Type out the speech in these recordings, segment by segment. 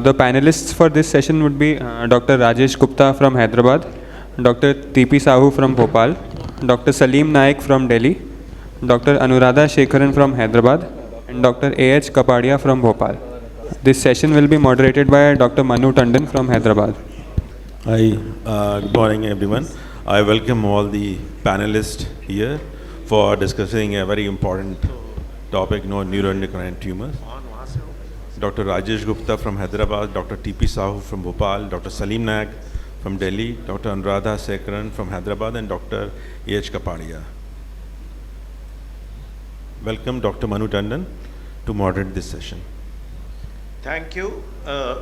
The panelists for this session would be Dr. Rajesh Gupta from Hyderabad, Dr. Sahoo from Bhopal, Dr. Saleem Naik from Delhi, Dr. Anuradha Sekaran from Hyderabad, and Dr. A.H. Kapadia from Bhopal. This session will be moderated by Dr. Manu Tandan from Hyderabad. Hi, good morning everyone. I welcome all the panelists here for discussing a very important topic, neuroendocrine tumors. Dr. Rajesh Gupta from Hyderabad, Dr. Sahoo from Bhopal, Dr. Saleem Naik from Delhi, Dr. Anuradha Sekaran from Hyderabad, and Dr. A.H. Kapadia. Welcome Dr. Manu Tandan to moderate this session. Thank you.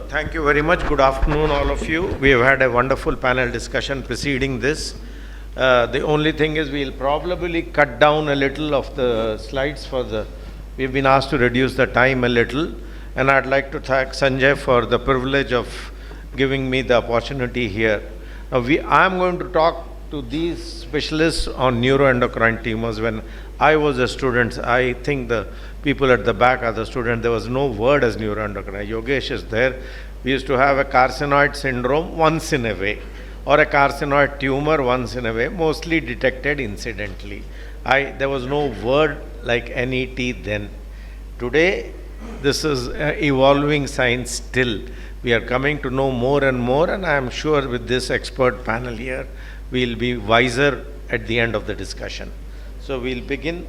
Thank you very much. Good afternoon, all of you. We have had a wonderful panel discussion preceding this. The only thing is we'll probably cut down a little of the slides we've been asked to reduce the time a little. And I'd like to thank Sanjay for the privilege of giving me the opportunity here. Now I'm going to talk to these specialists on neuroendocrine tumors. When I was a student, I think the people at the back are the students. There was no word as neuroendocrine. Yogesh is there. We used to have a carcinoid syndrome once in a way, or a carcinoid tumor once in a way, mostly detected incidentally. There was no word like NET then. Today, this is evolving science still. We are coming to know more and more, and I am sure with this expert panel here, we'll be wiser at the end of the discussion. So we'll begin.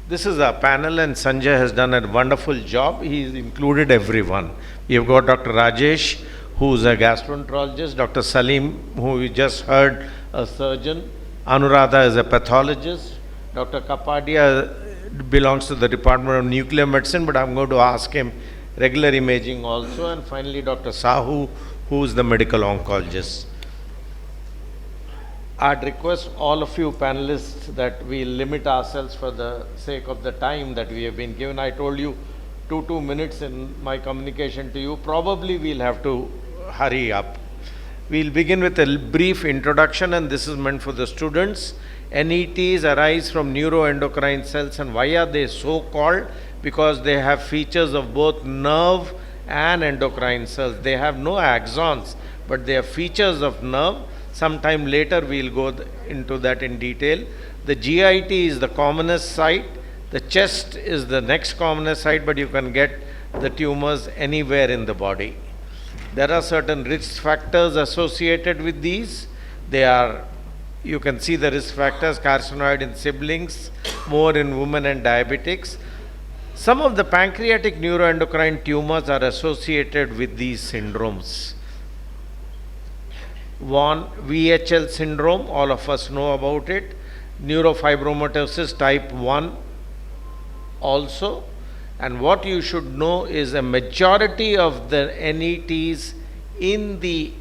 This is our panel, and Sanjay has done a wonderful job. He's included everyone. We have got Dr. Rajesh, who's a gastroenterologist, Dr. Saleem, who we just heard, a surgeon, Anuradha is a pathologist, Dr. Kapadia belongs to the Department of Nuclear Medicine, but I'm going to ask him regular imaging also, and finally Dr. Sahoo, who is the medical oncologist. I'd request all of you panelists that we limit ourselves for the sake of the time that we have been given. I told you 2 minutes in my communication to you. Probably we'll have to hurry up. We'll begin with a brief introduction, and this is meant for the students. NETs arise from neuroendocrine cells, and why are they so called? Because they have features of both nerve and endocrine cells. They have no axons, but they are features of nerve. Sometime later we'll go into that in detail. The GIT is the commonest site. The chest is the next commonest site, but you can get the tumors anywhere in the body. There are certain risk factors associated with these. You can see the risk factors: carcinoid in siblings, more in women and diabetics. Some of the pancreatic neuroendocrine tumors are associated with these syndromes. One, VHL syndrome, all of us know about it. Neurofibromatosis type 1 also. And what you should know is a majority of the NETs in the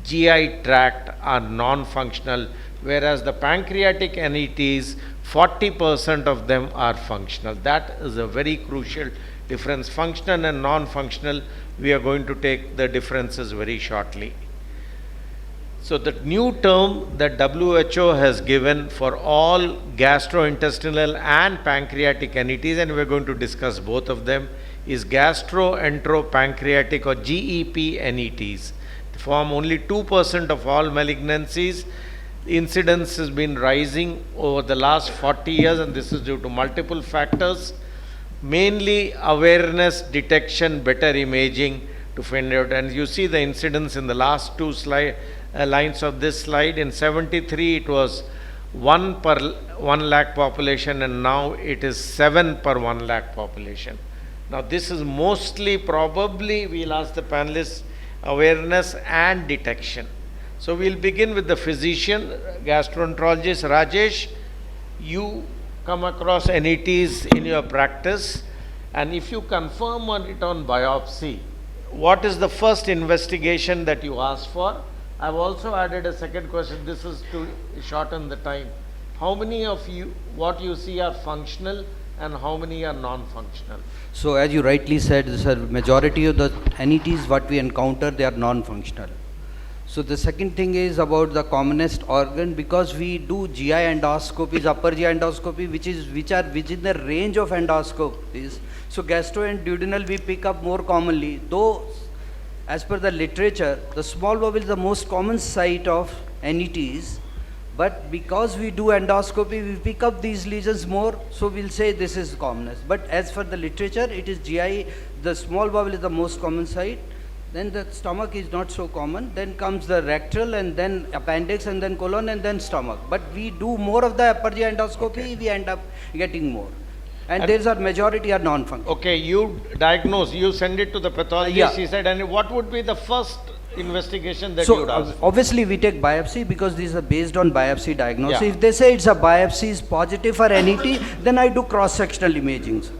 GI tract are non-functional, whereas the pancreatic NETs, 40% of them are functional. That is a very crucial difference. Functional and non-functional, we are going to take the differences very shortly. So the new term that WHO has given for all gastrointestinal and pancreatic NETs, and we're going to discuss both of them, is gastroenteropancreatic or GEP NETs. They form only 2% of all malignancies. Incidence has been rising over the last 40 years, and this is due to multiple factors, mainly awareness, detection, better imaging to find out. And you see the incidence in the last two lines of this slide. In 73 it was 1 per 1 lakh population, and now it is 7 per 1 lakh population. Now this is mostly, probably we'll ask the panelists, awareness and detection. So we'll begin with the physician, gastroenterologist Rajesh. You come across NETs in your practice, and if you confirm it on biopsy, what is the first investigation that you ask for? I've also added a second question. This is to shorten the time. How many of you, what you see are functional and how many are non-functional? So as you rightly said, sir, majority of the NETs what we encounter, they are non-functional. So the second thing is about the commonest organ, because we do GI endoscopies, upper GI endoscopy, which are within the range of endoscopies. So gastro and duodenal we pick up more commonly, though as per the literature, the small bowel is the most common site of NETs, but because we do endoscopy, we pick up these lesions more, so we'll say this is commonest. But as for the literature, it is GI, the small bowel is the most common site, then the stomach is not so common, then comes the rectal, and then appendix, and then colon, and then stomach. But we do more of the upper GI endoscopy, we end up getting more. And there's a majority are non-functional. Okay, you diagnose, you send it to the pathologist, Yeah. he said, and what would be the first investigation that you So would ask? obviously we take biopsy, because these are based on biopsy diagnosis. Yeah. If they say it's a biopsy is positive for NET, then I do cross-sectional imaging, sir.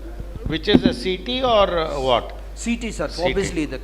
Which is a CT or what? CT, sir, CT. obviously the.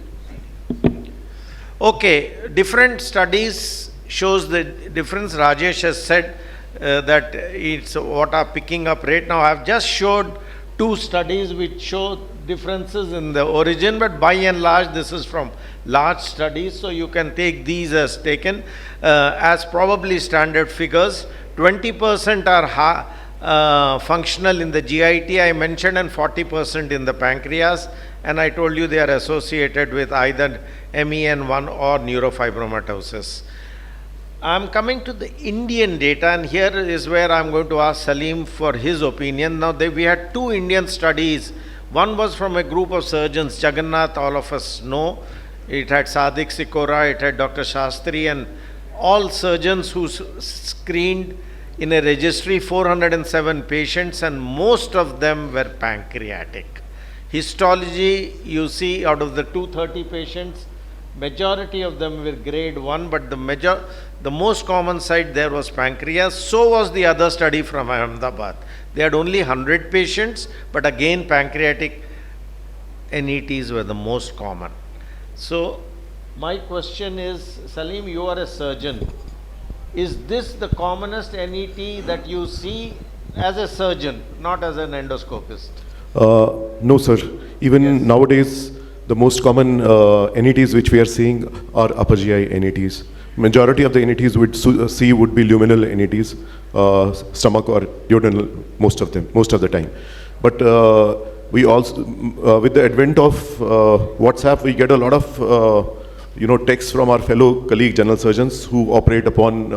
Okay, different studies shows the difference. Rajesh has said that it's what are picking up rate. Now I have just showed two studies which show differences in the origin, but by and large this is from large studies, so you can take these as taken as probably standard figures. 20% are functional in the GIT I mentioned, and 40% in the pancreas, and I told you they are associated with either MEN1 or neurofibromatosis. I am coming to the Indian data, and here is where I am going to ask Saleem for his opinion. Now we had two Indian studies. One was from a group of surgeons, Jagannath, all of us know. It had Sadik Sikora, it had Dr. Shastri, and all surgeons who screened in a registry 407 patients, and most of them were pancreatic. Histology, you see, out of the 230 patients, majority of them were grade 1, but the most common site there was pancreas. So was the other study from Ahmedabad. They had only 100 patients, but again pancreatic NETs were the most common. So my question is, Saleem, you are a surgeon. Is this the commonest NET that you see as a surgeon, not as an endoscopist? No, sir. Even nowadays, the most common NETs which we are seeing are upper GI NETs. Majority of the NETs would see would be luminal NETs, stomach or duodenal, most of the time. But we also, with the advent of WhatsApp, we get a lot of texts from our fellow colleague general surgeons who operate upon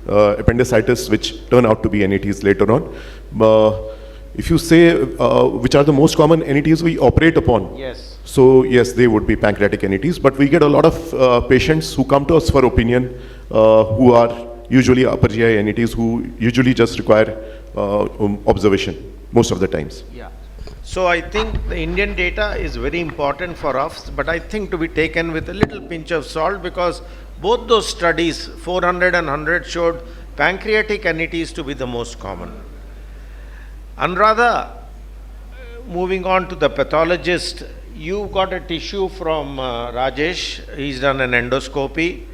appendicitis, which turn out to be NETs later on. If you say which are the most common NETs we operate upon, yes. So yes, they would be pancreatic NETs, but we get a lot of patients who come to us for opinion who are usually upper GI NETs, who usually just require observation most of the times. Yeah. So I think the Indian data is very important for us, but I think to be taken with a little pinch of salt, because both those studies, 400 and 100, showed pancreatic NETs to be the most common. Anuradha, moving on to the pathologist, you got a tissue from Rajesh. He's done an endoscopy.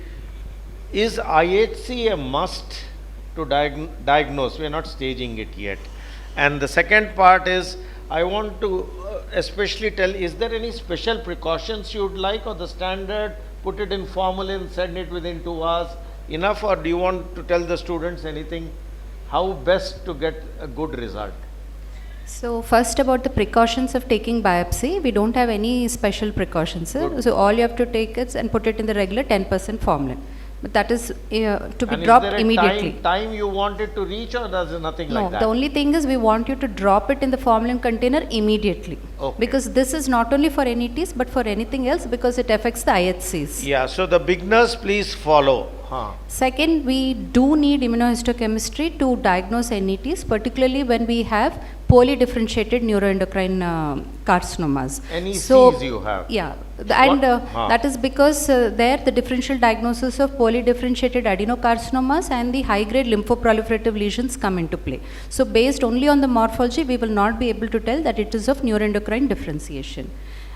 Is IHC a must to diagnose? We are not staging it yet. And the second part is, I want to especially tell, is there any special precautions you would like, or the standard, put it in formalin, send it within 2 hours, enough, or do you want to tell the students anything, how best to get a good result? So first, about the precautions of taking biopsy, we don't have any special precautions, sir. Good. So all you have to take is and put it in the regular 10% formalin. But that is to be dropped immediately. Time you want it to reach, or does nothing like that? No, the only thing is we want you to drop it in the formalin container immediately. Okay. Because this is not only for NETs but for anything else, because it affects the IHCs. Yeah, so the beginners please follow. Second, we do need immunohistochemistry to diagnose NETs, particularly when we have poorly differentiated neuroendocrine carcinomas. NECs you have? Yeah, that is because there the differential diagnosis of poorly differentiated adenocarcinomas and the high-grade lymphoproliferative lesions come into play. So based only on the morphology, we will not be able to tell that it is of neuroendocrine differentiation.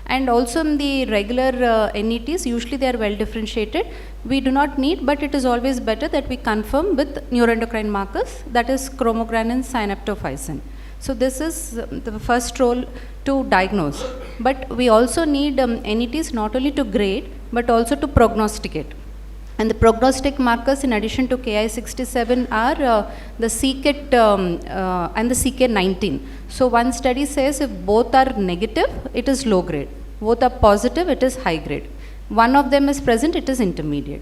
And also in the regular NETs, usually they are well differentiated. We do not need, but it is always better that we confirm with neuroendocrine markers, that is chromogranin synaptophysin. So this is the first role to diagnose. But we also need NETs not only to grade, but also to prognosticate. And the prognostic markers in addition to Ki67 are the CKIT and the CK19. So one study says if both are negative, it is low grade. Both are positive, it is high grade. One of them is present, it is intermediate.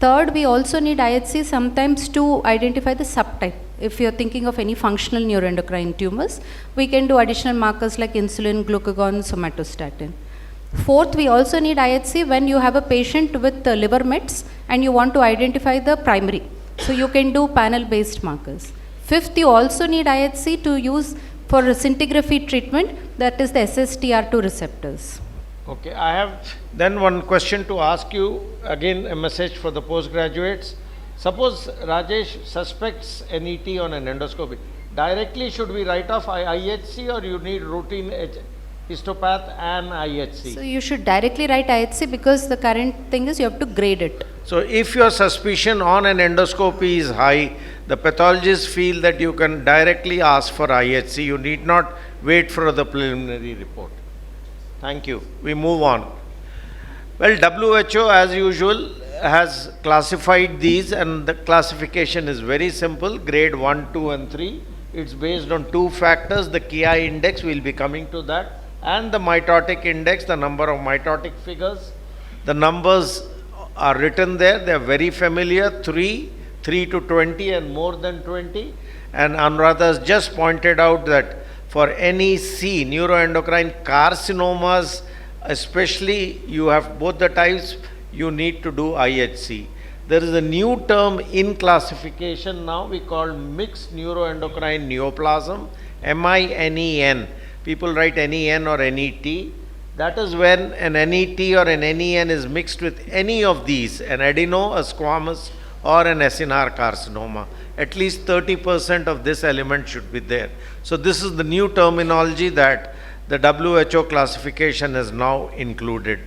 Third, we also need IHC sometimes to identify the subtype. If you are thinking of any functional neuroendocrine tumors, we can do additional markers like insulin, glucagon, somatostatin. Fourth, we also need IHC when you have a patient with liver mets and you want to identify the primary. So you can do panel-based markers. Fifth, you also need IHC to use for scintigraphy treatment, that is the SSTR2 receptors. Okay, I have then one question to ask you, again a message for the postgraduates. Suppose Rajesh suspects NET on an endoscopy. Directly should we write off IHC or you need routine histopath and IHC? So you should directly write IHC because the current thing is you have to grade it. So if your suspicion on an endoscopy is high, the pathologists feel that you can directly ask for IHC. You need not wait for the preliminary report. Thank you. We move on. Well, WHO as usual has classified these, and the classification is very simple, grade 1, 2 and 3. It's based on two factors, the KI index, we'll be coming to that, and the mitotic index, the number of mitotic figures. The numbers are written there, they are very familiar, 3 to 20 and more than 20. And Anuradha has just pointed out that for NEC, neuroendocrine carcinomas, especially you have both the types, you need to do IHC. There is a new term in classification now, we call mixed neuroendocrine neoplasm, MINEN. People write NEN or NET. That is when an NET or an NEN is mixed with any of these, an adeno, a squamous or an SNR carcinoma. At least 30% of this element should be there. So this is the new terminology that the WHO classification has now included.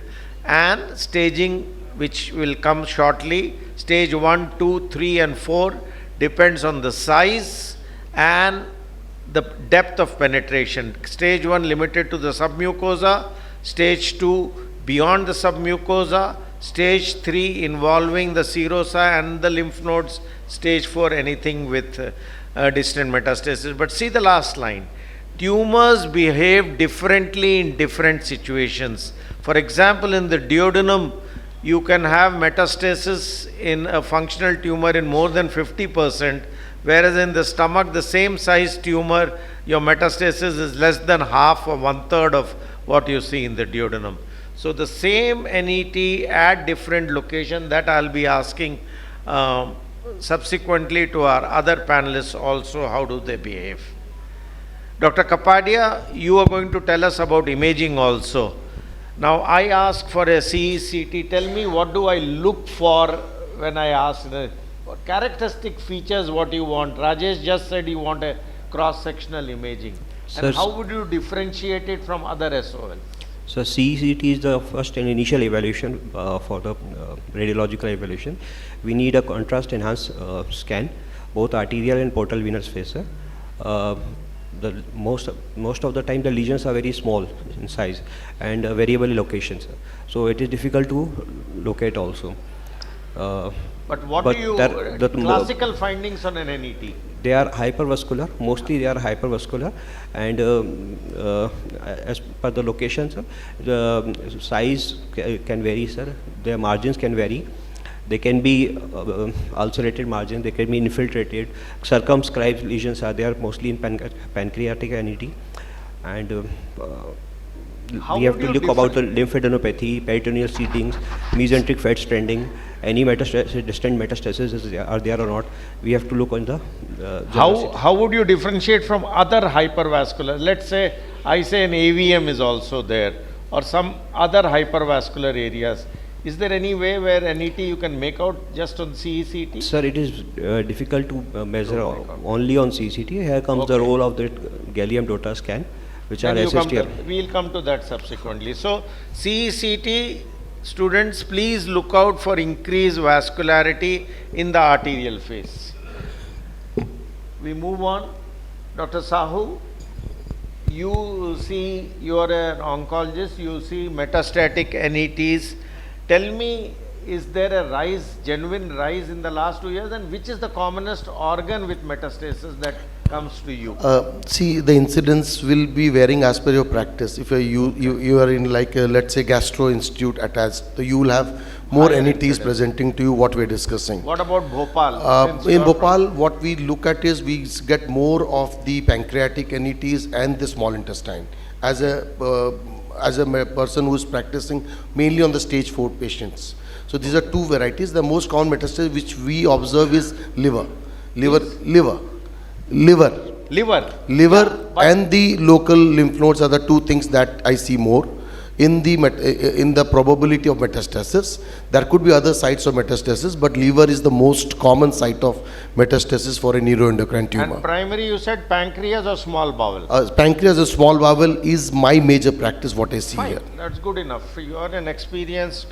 And staging, which will come shortly, stage 1, 2, 3 and 4 depends on the size and the depth of penetration. Stage 1 limited to the submucosa, stage 2 beyond the submucosa, stage 3 involving the serosa and the lymph nodes, stage 4 anything with distant metastasis. But see the last line, tumors behave differently in different situations. For example, in the duodenum, you can have metastasis in a functional tumor in more than 50%, whereas in the stomach, the same size tumor, your metastasis is less than half or 1/3 of what you see in the duodenum. So the same NET at different location, that I'll be asking subsequently to our other panelists also, how do they behave. Dr. Kapadia, you are going to tell us about imaging also. Now I ask for a CECT, tell me what do I look for when I ask the characteristic features, what you want. Rajesh just said you want a cross-sectional imaging. And how would you differentiate it from other SOL? So CECT is the first and initial evaluation for the radiological evaluation. We need a contrast enhanced scan, both arterial and portal venous fascia. Most of the time the lesions are very small in size and variable locations. So it is difficult to locate also. But what do you, classical findings on an NET? They are hypervascular, mostly they are hypervascular, and as per the location, sir, the size can vary, sir. Their margins can vary. They can be ulcerated margins, they can be infiltrated. Circumscribed lesions are there, mostly in pancreatic NET. And we have to look about the lymphadenopathy, peritoneal seedings, mesenteric fat stranding, any metastasis, distant metastasis are there or not. We have to look on the how would you differentiate from other hypervascular? Let's say I say an AVM is also there, or some other hypervascular areas. Is there any way where NET you can make out just on CECT? Sir, it is difficult to measure only on CECT. Here comes the role of the gallium DOTA scan, which are SSTR. We will come to that subsequently. So CECT students, please look out for increased vascularity in the arterial phase. We move on. Dr. Sahoo, you see, you are an oncologist, you see metastatic NETs. Tell me, is there a rise, genuine rise in the last 2 years, and which is the commonest organ with metastasis that comes to you? See, the incidence will be varying as per your practice. If you are in like let's say gastro institute attached, so you will have more entities presenting to you what we are discussing. What about Bhopal? In Bhopal, what we look at is we get more of the pancreatic entities and the small intestine. As a person who is practicing mainly on the stage 4 patients. So these are two varieties. The most common metastasis which we observe is liver, and the local lymph nodes are the two things that I see more. In the probability of metastasis, there could be other sites of metastasis, but liver is the most common site of metastasis for a neuroendocrine tumor. And primary, you said pancreas or small bowel? Pancreas or small bowel is my major practice, what I see here. That's good enough. You are an experienced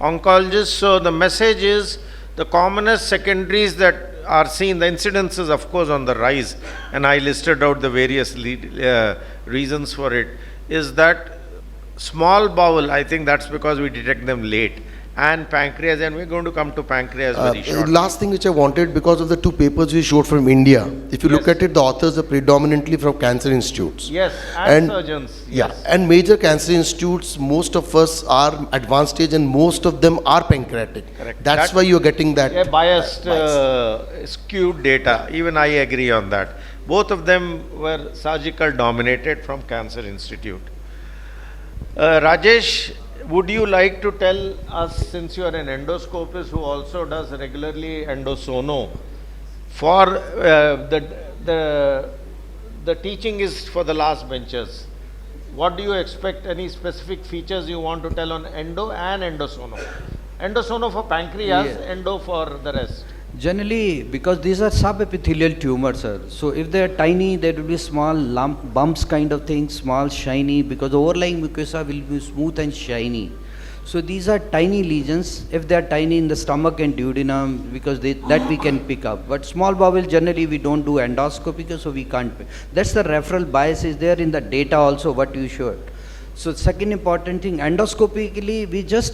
oncologist, so the message is the commonest secondaries that are seen, the incidence is of course on the rise, and I listed out the various reasons for it, is that small bowel, I think that's because we detect them late, and pancreas, and we're going to come to pancreas very shortly. Last thing which I wanted, because of the two papers we showed from India, if you look at it, the authors are predominantly from cancer institutes. Yes, and surgeons. Yeah, and major cancer institutes, most of us are advanced stage and most of them are pancreatic. Correct. That's why you're getting that biased, skewed data. Even I agree on that. Both of them were surgical dominated from Cancer Institute. Rajesh, would you like to tell us, since you are an endoscopist who also does regularly endosono, for the teaching is for the last benches. What do you expect? Any specific features you want to tell on endo and endosono? Endosono for pancreas, endo for the rest. Generally, because these are subepithelial tumors, sir. So if they are tiny, there will be small lump, bumps kind of things, small shiny, because the overlying mucosa will be smooth and shiny. So these are tiny lesions. If they are tiny in the stomach and duodenum, because that we can pick up. But small bowel, generally we don't do endoscopy, so we can't. That's the referral bias is there in the data also, what you showed. So second important thing, endoscopically,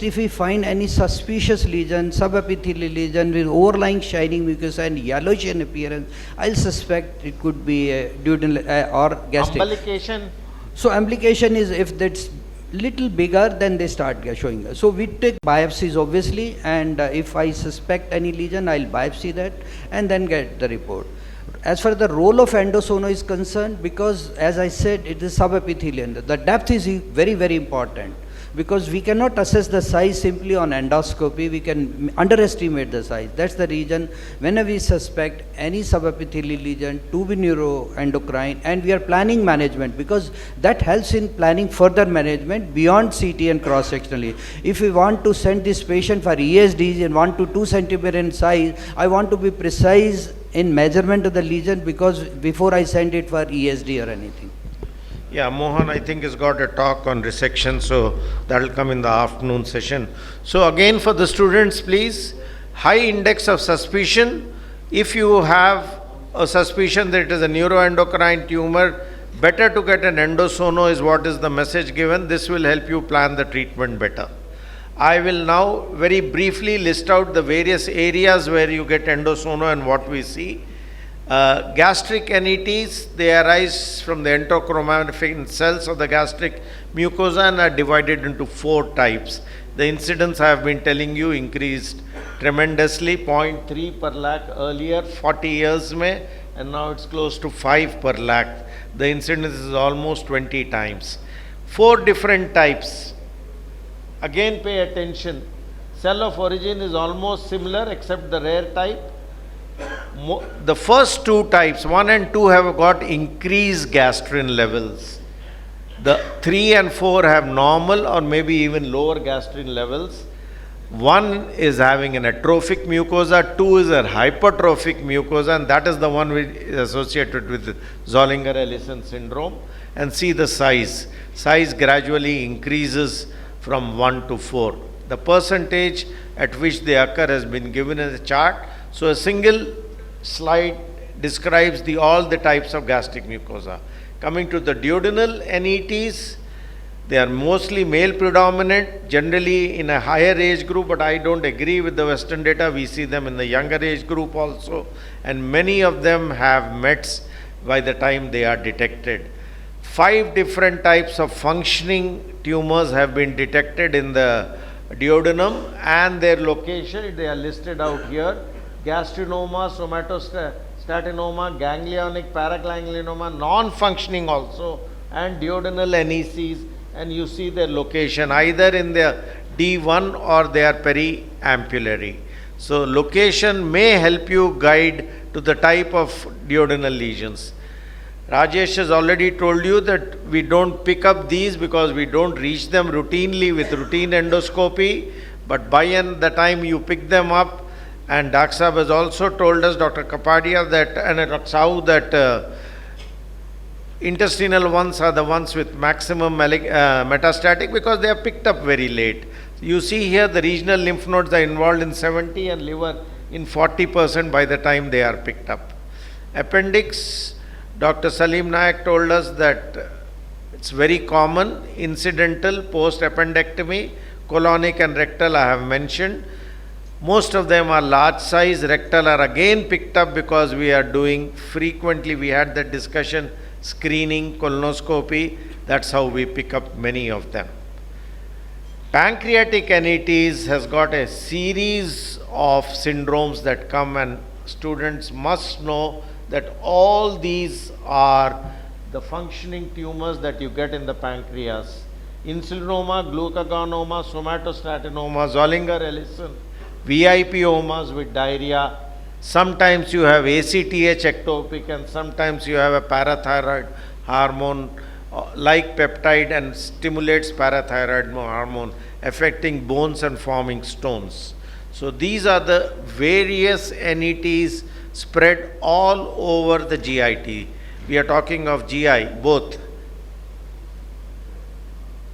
if we find any suspicious lesion, subepithelial lesion with overlying shining mucosa and yellowish in appearance, I'll suspect it could be a duodenal or gastric. Umbilication? So umbilication is if that's little bigger, then they start showing. So we take biopsies obviously, and if I suspect any lesion, I'll biopsy that and then get the report. As far as the role of endosono is concerned, because as I said, it is subepithelial. The depth is very, very important, because we cannot assess the size simply on endoscopy. We can underestimate the size. That's the reason whenever we suspect any subepithelial lesion to be neuroendocrine, and we are planning management, because that helps in planning further management beyond CT and cross-sectionally. If we want to send this patient for ESD and 1 to 2 centimeter in size, I want to be precise in measurement of the lesion, because before I send it for ESD or anything. Yeah, Mohan, I think, has got a talk on resection, so that will come in the afternoon session. So again, for the students, please, high index of suspicion. If you have a suspicion that it is a neuroendocrine tumor, better to get an endosono is what is the message given. This will help you plan the treatment better. I will now very briefly list out the various areas where you get endosono and what we see. Gastric entities, they arise from the enterochromatin cells of the gastric mucosa and are divided into 4 types. The incidence I have been telling you increased tremendously, 0.3 per lakh earlier, 40 years mein, and now it's close to 5 per lakh. The incidence is almost 20 times. 4 different types. Again, pay attention. Cell of origin is almost similar except the rare type. The first 2 types, 1 and 2, have got increased gastrin levels. The 3 and 4 have normal or maybe even lower gastrin levels. 1 is having an atrophic mucosa, 2 is a hypertrophic mucosa, and that is the one which is associated with Zollinger-Ellison syndrome. And see the size. Size gradually increases from 1 to 4. The percentage at which they occur has been given as a chart. So a single slide describes all the types of gastric mucosa. Coming to the duodenal NETs, They are mostly male predominant, generally in a higher age group, but I don't agree with the Western data. We see them in the younger age group also, and many of them have METs by the time they are detected. 5 different types of functioning tumors have been detected in the duodenum, and their location, they are listed out here. Gastrinoma, somatostatinoma, ganglionic, paraganglionoma, non-functioning also, and duodenal NECs, and you see their location either in the D1 or they are periampullary. So location may help you guide to the type of duodenal lesions. Rajesh has already told you that we don't pick up these because we don't reach them routinely with routine endoscopy, but by the time you pick them up, and Dr. Saab has also told us, Dr. Kapadia, that, and Dr. Sahoo, that intestinal ones are the ones with maximum metastatic because they are picked up very late. You see here the regional lymph nodes are involved in 70 and liver in 40% by the time they are picked up. Appendix, Dr. Saleem Naik told us that it's very common, incidental post-appendectomy, colonic and rectal I have mentioned. Most of them are large size, rectal are again picked up because we are doing frequently, we had that discussion, screening, colonoscopy, that's how we pick up many of them. Pancreatic NETs has got a series of syndromes that come, and students must know that all these are the functioning tumors that you get in the pancreas. Insulinoma, glucagonoma, somatostatinoma, Zollinger-Ellison, VIPomas with diarrhea. Sometimes you have ACTH ectopic, and sometimes you have a parathyroid hormone like peptide and stimulates parathyroid hormone affecting bones and forming stones. So these are the various NETs spread all over the GIT. We are talking of GI, both.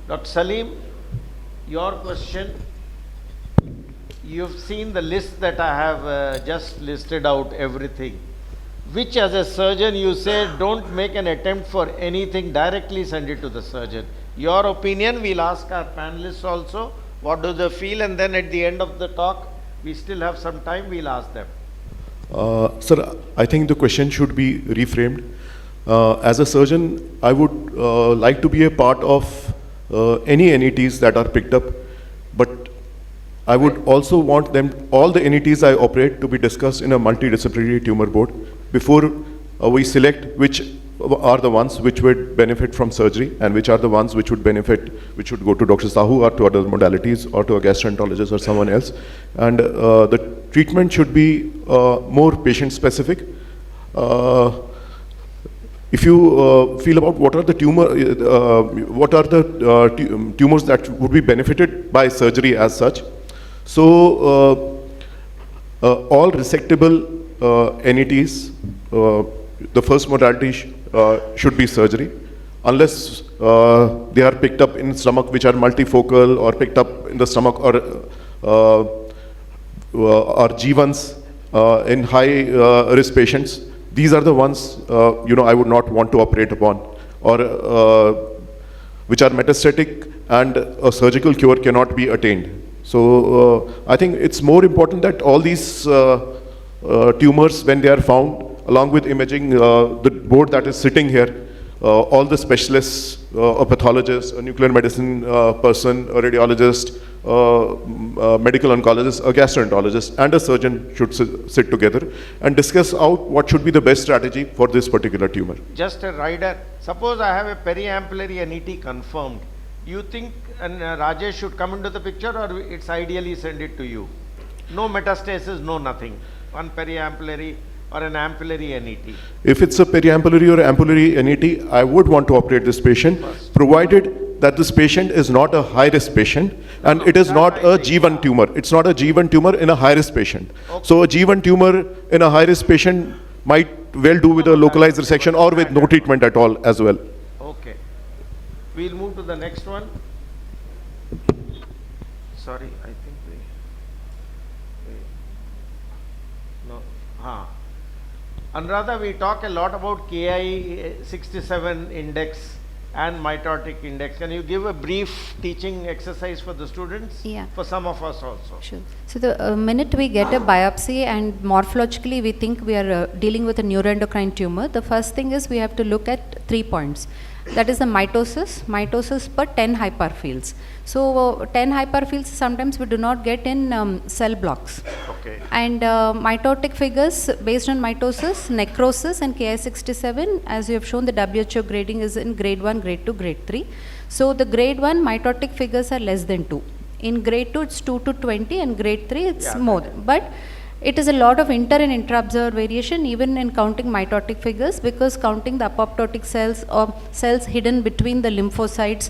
Dr. Saleem, your question. You've seen the list that I have just listed out everything. Which as a surgeon you say don't make an attempt for anything, directly send it to the surgeon. Your opinion, we'll ask our panelists also, what do they feel, and then at the end of the talk, we still have some time, we'll ask them. Sir, I think the question should be reframed. As a surgeon, I would like to be a part of any NETs that are picked up, but I would also want them, all the NETs I operate, to be discussed in a multidisciplinary tumor board before we select which are the ones which would benefit from surgery and which are the ones which would benefit, which would go to Dr. Sahoo or to other modalities or to a gastroenterologist or someone else. And the treatment should be more patient specific. If you feel about what are the tumors that would be benefited by surgery as such. So all resectable NETs, the first modality should be surgery, unless they are picked up in stomach which are multifocal or picked up in the stomach or G1s in high risk patients. These are the ones I would not want to operate upon, or which are metastatic and a surgical cure cannot be attained. So I think it's more important that all these tumors, when they are found, along with imaging, the board that is sitting here, all the specialists, a pathologist, a nuclear medicine person, a radiologist, medical oncologist, a gastroenterologist, and a surgeon should sit together and discuss out what should be the best strategy for this particular tumor. Just a rider. Suppose I have a periampullary NET confirmed. Do you think Rajesh should come into the picture, or it's ideally send it to you? No metastasis, no nothing. One periampullary or an ampullary NET. If it's a periampullary or ampullary NET, I would want to operate this patient, provided that this patient is not a high-risk patient and it is not a G1 tumor. It's not a G1 tumor in a high-risk patient. Okay. So a G1 tumor in a high-risk patient might well do with a localized resection or with no treatment at all as well. Okay. We'll move to the next one. Sorry, I think no. Anuradha, we talk a lot about KI 67 index and mitotic index. Can you give a brief teaching exercise for the students? Yeah. For some of us also. Sure. So the minute we get a biopsy and morphologically we think we are dealing with a neuroendocrine tumor, the first thing is we have to look at 3 points. That is the mitosis per 10 hyperfields. So 10 hyperfields sometimes we do not get in cell blocks. Okay. And mitotic figures based on mitosis, necrosis and Ki67, as you have shown, the WHO grading is in grade 1, grade 2, grade 3. So the grade 1 mitotic figures are less than 2. In grade 2 it's 2 to 20 and grade 3 it's more. But it is a lot of inter and intra-observer variation even in counting mitotic figures, because counting the apoptotic cells or cells hidden between the lymphocytes,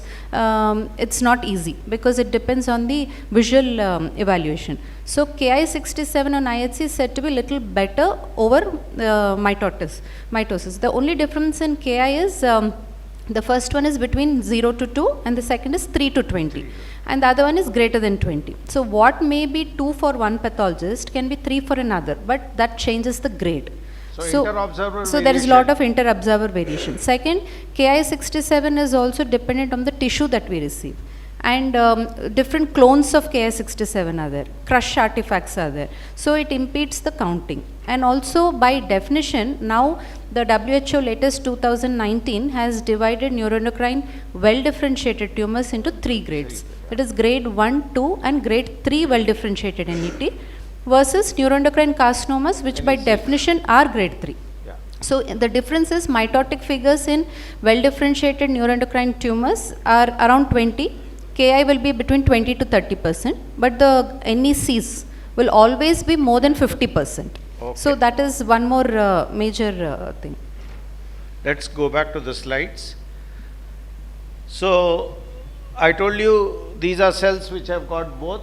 it's not easy because it depends on the visual evaluation. So Ki67 on IHC is said to be little better over mitosis. The only difference in Ki is the first one is between 0 to 2 and the second is 3 to 20 and the other one is greater than 20. So what may be 2 for one pathologist can be 3 for another, but that changes the grade. So inter-observer so there is a lot of inter-observer variation. Second, Ki67 is also dependent on the tissue that we receive. And different clones of Ki67 are there, crush artifacts are there. So it impedes the counting. And also by definition, now the WHO latest 2019 has divided neuroendocrine well-differentiated tumors into 3 grades. That is grade 1, 2 and grade 3 well-differentiated NET versus neuroendocrine carcinomas, which by definition are grade 3. So the difference is mitotic figures in well-differentiated neuroendocrine tumors are around 20. Ki will be between 20 to 30%, but the NECs will always be more than 50%. Okay. So that is one more major thing. Let's go back to the slides. So I told you these are cells which have got both.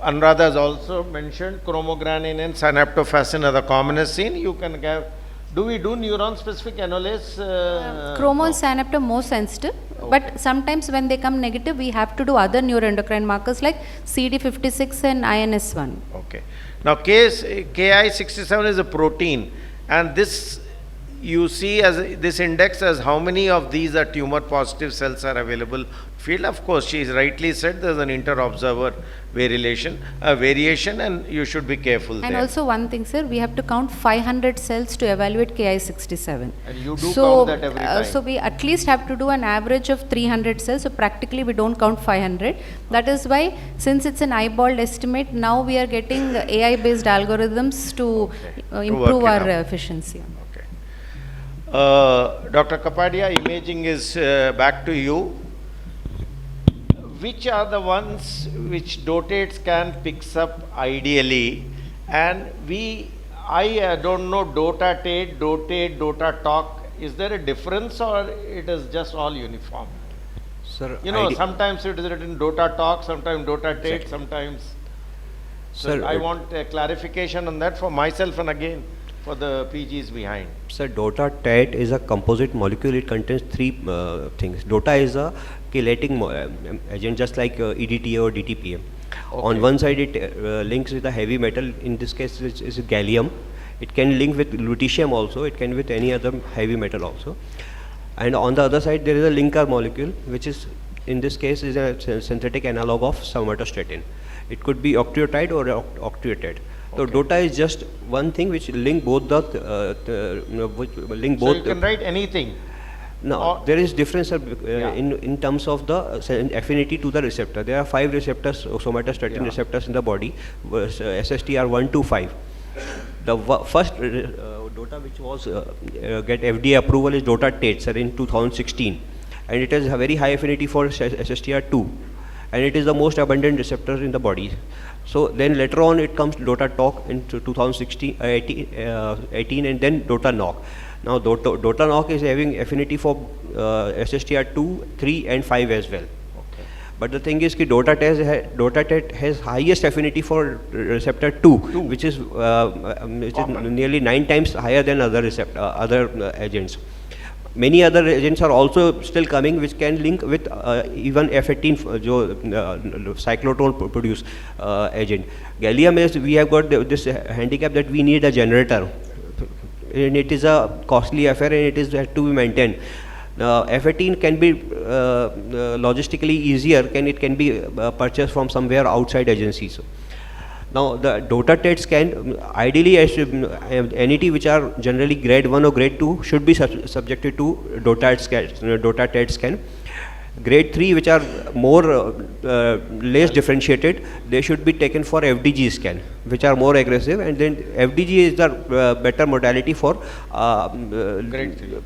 Anuradha has also mentioned chromogranin and synaptophasin are the commonest seen. You can have. Do we do neuron-specific enolase? Chromo and synapto more sensitive, but sometimes when they come negative, we have to do other neuroendocrine markers like CD56 and INS1. Okay. Now, Ki67 is a protein, and this you see as this index as how many of these are tumor-positive cells are available. Field, of course, she is rightly said there is an inter-observer variation, and you should be careful there. And also one thing, sir, we have to count 500 cells to evaluate Ki67. And you do count that every time. So we at least have to do an average of 300 cells. So practically we don't count 500. That is why, since it's an eyeballed estimate, now we are getting AI-based algorithms to improve our efficiency. Okay. Dr. Kapadia, imaging is back to you. Which are the ones which dotates can picks up ideally, and I don't know dotate, dotatalk. Is there a difference or it is just all uniform? Sir, you know, sometimes it is written dotatalk, sometimes dotatate, sometimes. So Sir, I want a clarification on that for myself and again for the PGs behind. Sir, DOTA-TAT is a composite molecule. It contains 3 things. DOTA is a chelating agent, just like EDTA or DTPA. Okay. On one side, it links with a heavy metal. In this case, it is gallium. It can link with lutetium also. It can with any other heavy metal also. And on the other side, there is a linker molecule, which is in this case is a synthetic analog of somatostatin. It could be octreotide or octreotide. So DOTA is just one thing which link both link both. So you can write anything. No, there is difference in terms of the affinity to the receptor. There are 5 receptors, somatostatin receptors in the body, SSTR 1 to 5. The first DOTA which was get FDA approval is DOTA-TAT, sir, in 2016, and it has a very high affinity for SSTR2, and it is the most abundant receptor in the body. So then later on it comes DOTA-TOC in 2016, 18, and then DOTA-NOC. Now DOTA-NOC is having affinity for SSTR2, 3 and 5 as well. Okay. But the thing is that DOTA-TAT has highest affinity for receptor 2, which is nearly 9 times higher than other agents. Many other agents are also still coming which can link with even F18 cyclotron produce agent. Gallium is, we have got this handicap that we need a generator, and it is a costly affair and it is has to be maintained. F18 can be logistically easier, it can be purchased from somewhere outside agencies. Now the DOTA TET scan, ideally NET which are generally grade 1 or grade 2 should be subjected to DOTA TET scan. Grade 3 which are more less differentiated, they should be taken for FDG scan, which are more aggressive, and then FDG is the better modality for Grade 3.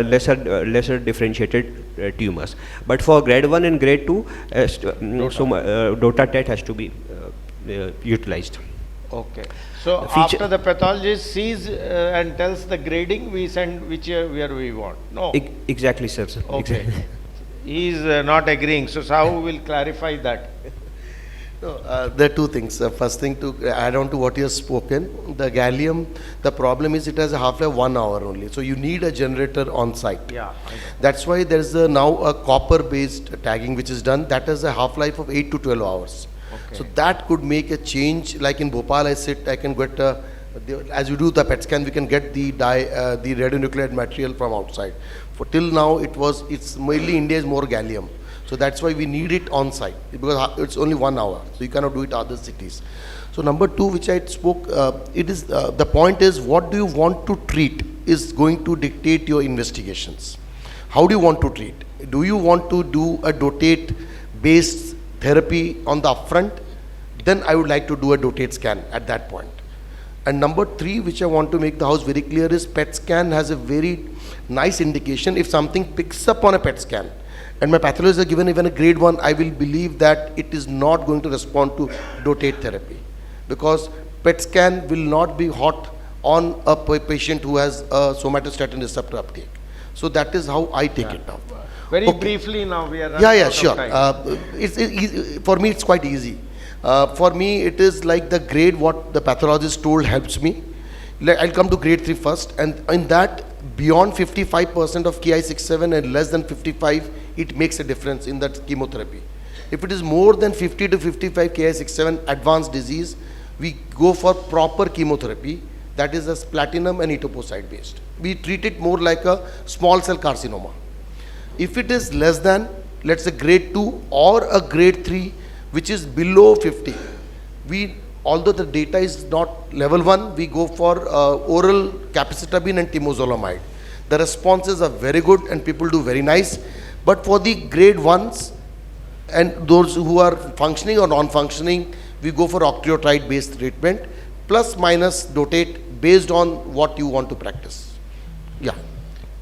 lesser differentiated tumors. But for grade 1 and grade 2, DOTA TET has to be utilized. Okay. So after the pathologist sees and tells the grading, we send where we want. No. Exactly, sir. Okay. Exactly. He is not agreeing. So Sahoo will clarify that. No, there are two things. First thing, to add on to what you have spoken, the gallium, the problem is it has a half-life 1 hour only. So you need a generator on site. Yeah. That's why there is now a copper-based tagging which is done. That has a half-life of 8 to 12 hours. Okay. So that could make a change. Like in Bhopal, I can get, as you do the PET scan, we can get the radionuclide material from outside. For till now, it's mainly India is more gallium. So that's why we need it on site, because it's only 1 hour. So you cannot do it other cities. So number two, which I spoke, the point is, what do you want to treat is going to dictate your investigations. How do you want to treat? Do you want to do a dotate-based therapy on the upfront? Then I would like to do a dotate scan at that point. And number three, which I want to make the house very clear, is PET scan has a very nice indication. If something picks up on a PET scan, and my pathologists are given even a grade 1, I will believe that it is not going to respond to dotate therapy, because PET scan will not be hot on a patient who has a somatostatin receptor uptake. So that is how I take it now. Very briefly now, we are running out of sure. time. It's easy. For me, it's quite easy. For me, it is like the grade what the pathologist told helps me. I'll come to grade 3 first, and in that, beyond 55% of Ki67 and less than 55, it makes a difference in that chemotherapy. If it is more than 50 to 55 Ki67 advanced disease, we go for proper chemotherapy, that is as platinum and etoposide based. We treat it more like a small cell carcinoma. If it is less than, let's say grade 2 or a grade 3, which is below 50, although the data is not level 1, we go for oral capecitabine and temozolomide. The responses are very good and people do very nice. But for the grade 1s and those who are functioning or non-functioning, we go for octreotide based treatment, plus minus dotate based on what you want to practice. Yeah.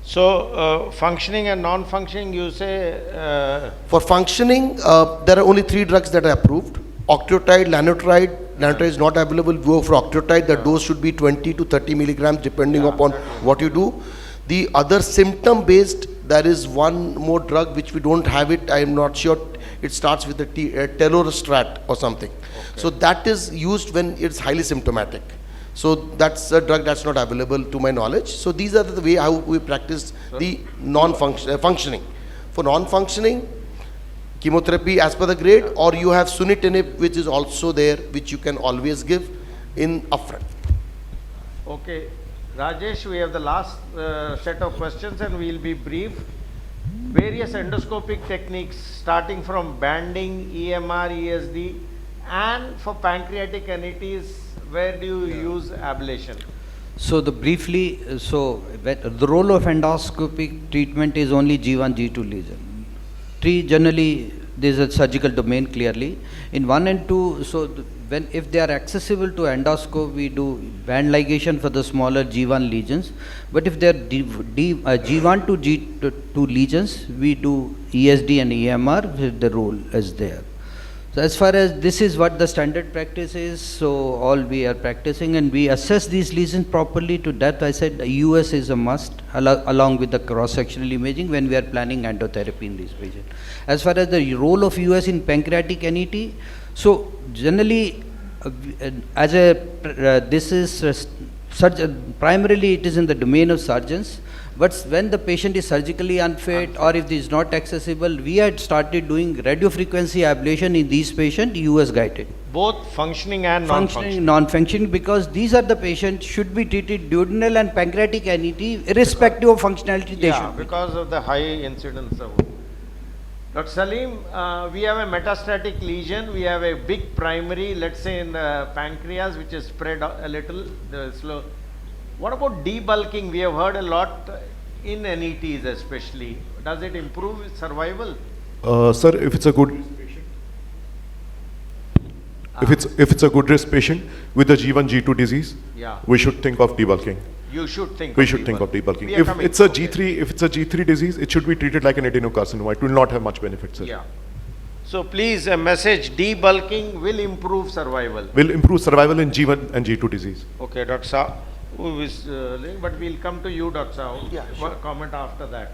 So functioning and non-functioning, you say? For functioning, there are only 3 drugs that are approved. Octreotide, lanutride. Lanutride is not available. Go for octreotide. The dose should be 20 to 30 milligrams depending upon what you do. The other symptom-based, there is one more drug which we don't have it. I am not sure. It starts with the telorestrat or something. Okay. So that is used when it's highly symptomatic. So that's a drug that's not available to my knowledge. So these are the way how we practice the functioning. For non-functioning, chemotherapy as per the grade, or you have sunitinib, which is also there, which you can always give in upfront. Okay. Rajesh, we have the last set of questions and we will be brief. Various endoscopic techniques starting from banding, EMR, ESD, and for pancreatic NETs, where do you use ablation? So the role of endoscopic treatment is only G1, G2 lesion. 3 generally there is a surgical domain clearly. In 1 and 2, if they are accessible to endoscope, we do band ligation for the smaller G1 lesions. But if they are G1 to G2 lesions, we do ESD and EMR, the role is there. So as far as this is what the standard practice is, so all we are practicing, and we assess these lesions properly. To that I said US is a must, along with the cross-sectional imaging when we are planning endotherapy in these patients. As far as the role of US in pancreatic NET, so generally primarily it is in the domain of surgeons. But when the patient is surgically unfit or if this is not accessible, we had started doing radiofrequency ablation in these patients, US guided. both functioning and Functioning, non-functioning. non-functioning, because these are the patients should be treated duodenal and pancreatic NET, irrespective of functionality they Yeah, should be. because of the high incidence of. Dr. Saleem, we have a metastatic lesion, we have a big primary, let's say in the pancreas, which is spread a little slow. What about debulking? We have heard a lot in NETs especially. Does it improve survival? Sir, if it's a good if it's a good risk patient with a G1, G2 disease, Yeah. we should think of debulking. You should think We of should think of debulking. We are If coming. it's a Okay. G3, if it's a G3 disease, it should be treated like an adenocarcinoma. It will not have much benefit, sir. Yeah. So please, a message, debulking will improve survival. Will improve survival in G1 and G2 disease. Okay, Dr. Sahu, who is, but we'll come to you, Dr. Sahu. Yeah, One comment after that.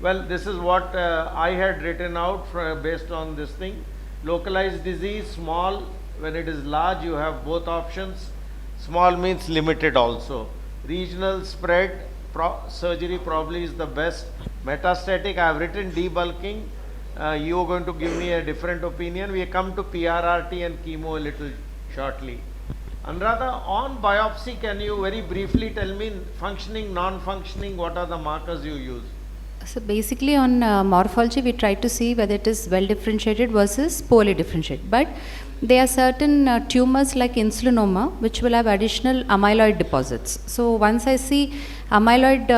Well, this is what I had written out based on this thing. Localized disease, small. When it is large, you have both options. Small means limited also. Regional spread, surgery probably is the best. Metastatic, I have written debulking. You are going to give me a different opinion. We come to PRRT and chemo a little shortly. Anuradha, on biopsy, can you very briefly tell me functioning, non-functioning, what are the markers you use? So basically on morphology, we try to see whether it is well differentiated versus poorly differentiated. But there are certain tumors like insulinoma which will have additional amyloid deposits. So once I see amyloid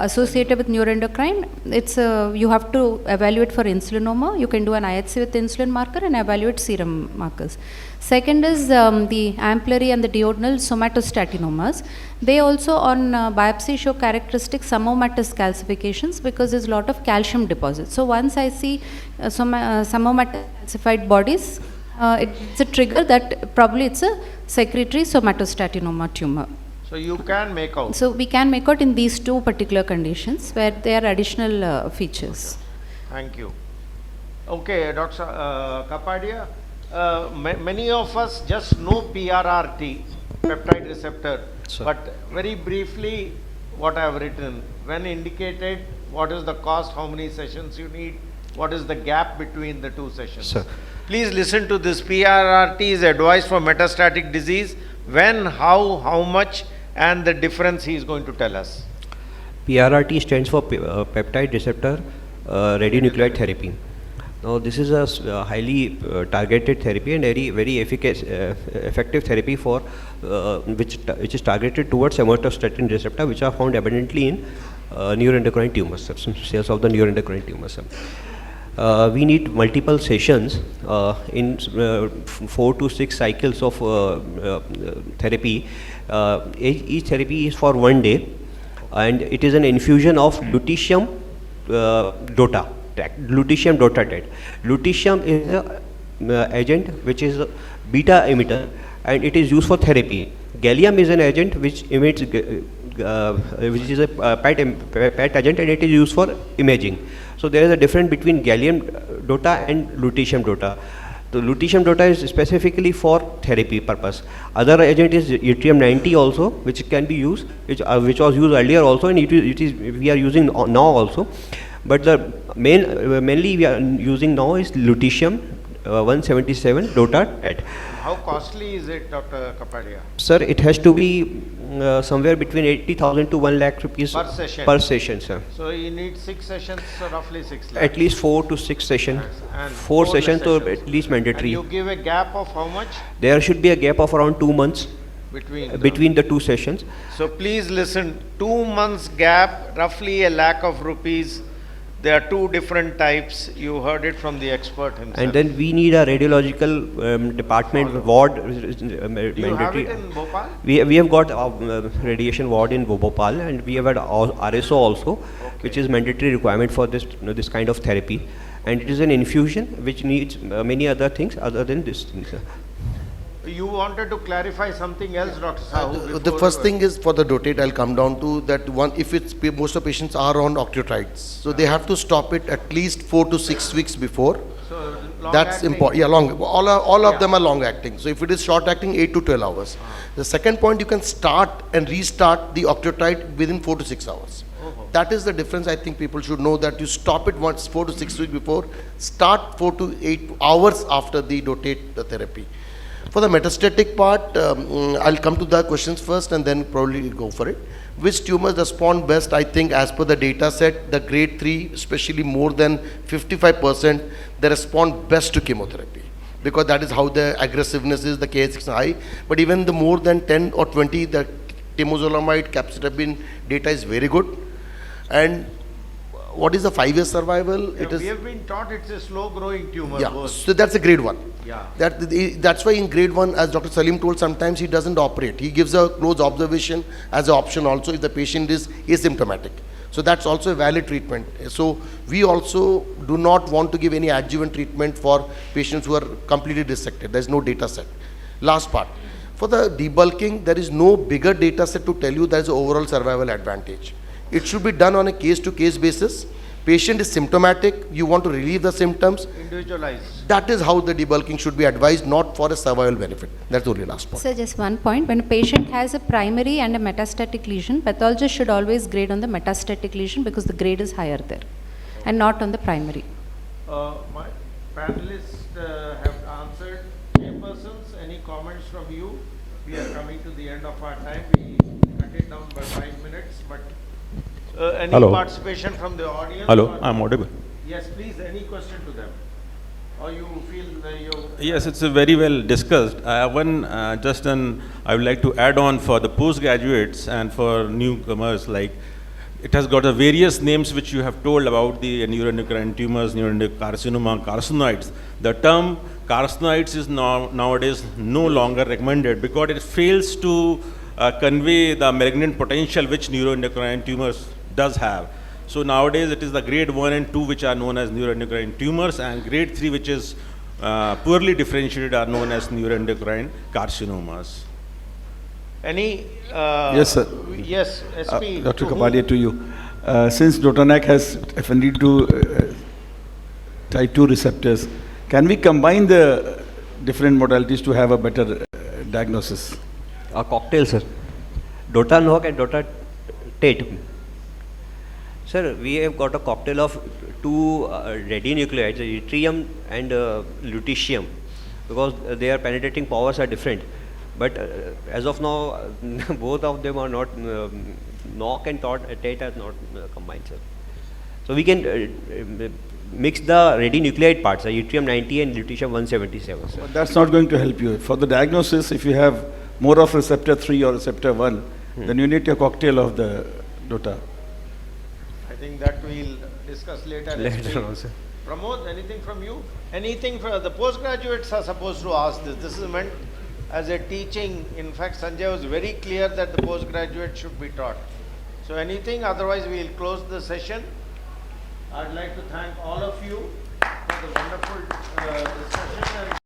associated with neuroendocrine, it's you have to evaluate for insulinoma. You can do an IHC with insulin marker and evaluate serum markers. Second is the ampullary and the duodenal somatostatinomas. They also on biopsy show characteristic pseudomatous calcifications because there's a lot of calcium deposits. So once I see pseudomatous calcified bodies, it's a trigger that probably it's a secretory somatostatinoma tumor. So you can make out. So we can make out in these two particular conditions where there are additional features. Thank you. Okay, Dr. Kapadia, many of us just know PRRT, peptide receptor, Sir. but very briefly what I have written, when indicated, what is the cost, how many sessions you need, what is the gap between the two sessions? Sir. Please listen to this. PRRT is advised for metastatic disease. When, how much, and the difference he is going to tell us. PRRT stands for peptide receptor radionuclide therapy. Now this is a highly targeted therapy and very effective therapy for which is targeted towards somatostatin receptor, which are found abundantly in neuroendocrine tumors, cells of the neuroendocrine tumors. We need multiple sessions in 4 to 6 cycles of therapy. Each therapy is for 1 day, and it is an infusion of lutetium DOTA. Lutetium DOTA. Lutetium is an agent which is a beta emitter, and it is used for therapy. Gallium is an agent which emits, which is a PET agent, and it is used for imaging. So there is a difference between gallium DOTA and lutetium DOTA. The lutetium DOTA is specifically for therapy purpose. Other agent is yttrium-90 also, which can be used, which was used earlier also, and we are using now also. But the mainly we are using now is lutetium 177 DOTA. How costly is it, Dr. Kapadia? Sir, it has to be somewhere between 80,000 to 1 lakh rupees Per session. Per session, sir. So you need 6 sessions, so roughly 6 lakhs. At least 4 to 6 sessions. And 4 sessions, so sessions. at least mandatory. And you give a gap of how much There should be a gap of around 2 months between the 2 sessions. So please listen, 2 months gap, roughly a lakh of rupees. There are 2 different types. You heard it from the expert himself. And then we need a radiological department ward. Do you have it in Bhopal? We have got radiation ward in Bhopal, and we have had RSO also, which is mandatory requirement for this kind of therapy. And it is an infusion which needs many other things other than this thing, sir. You wanted to clarify something else, Dr. Sahu. The first thing is for the dotate, I'll come down to that one. If it's most of patients are on octreotides, so they have to stop it at least 4 to 6 weeks before. So That's important. Yeah, long. All of them are long acting. So if it is short acting, 8 to 12 hours. The second point, you can start and restart the octreotide within 4 to 6 hours. That is the difference. I think people should know that you stop it once 4 to 6 weeks before, start 4 to 8 hours after the dotate therapy. For the metastatic part, I'll come to the questions first and then probably go for it. Which tumors respond best? I think as per the data set, the grade 3, especially more than 55%, they respond best to chemotherapy, because that is how the aggressiveness is, the KS is high. But even the more than 10 or 20, the temozolomide, capecitabine data is very good. And what is the 5-year survival? Yeah, we have been taught it's a slow growing tumor. Yeah, both. so that's a grade 1. Yeah. That's why in grade 1, as Dr. Saleem told, sometimes he doesn't operate. He gives a close observation as an option also if the patient is asymptomatic. So that's also a valid treatment. So we also do not want to give any adjuvant treatment for patients who are completely resected. There's no data set. Last part. For the debulking, there is no bigger data set to tell you there's an overall survival advantage. It should be done on a case-to-case basis. Patient is symptomatic, you want to relieve the symptoms. Individualized. That is how the debulking should be advised, not for a survival benefit. That's the only last point. So just one point, when a patient has a primary and a metastatic lesion, pathologist should always grade on the metastatic lesion because the grade is higher there and not on the primary. My panelists have answered. Persons, any comments from you? We are coming to the end of our time. We cut it down by 5 minutes, but any Hello. participation from the audience? Hello, I'm audible. Yes, please, any question to them? Or you feel you... Yes, it's a very well discussed. I have one, I would like to add on for the postgraduates and for newcomers, like it has got a various names which you have told about the neuroendocrine tumors, neuroendocrine carcinoma, carcinoids. The term carcinoids is nowadays no longer recommended because it fails to convey the malignant potential which neuroendocrine tumors does have. So nowadays it is the grade 1 and 2 which are known as neuroendocrine tumors, and grade 3 which is poorly differentiated are known as neuroendocrine carcinomas. Any... yes, sir. Yes, SP. Dr. Kapadia, to you. Since Dr. Naik has affinity to type 2 receptors, can we combine the different modalities to have a better diagnosis? A cocktail, sir. Dota-NOC and Dota-TATE. Sir, we have got a cocktail of two radionuclides, yttrium and lutetium, because their penetrating powers are different. But as of now, both of them are not, NOC and TATE are not combined, sir. So we can mix the radionuclide parts, yttrium 90 and lutetium 177, sir. But that's not going to help you. For the diagnosis, if you have more of receptor 3 or receptor 1, then you need a cocktail of the DOTA. I think that we'll discuss later. Later on, sir. Pramod, anything from you? Anything from the postgraduates are supposed to ask this. This is meant as a teaching. In fact, Sanjay was very clear that the postgraduate should be taught. So anything, otherwise we will close the session. I'd like to thank all of you for the wonderful discussion and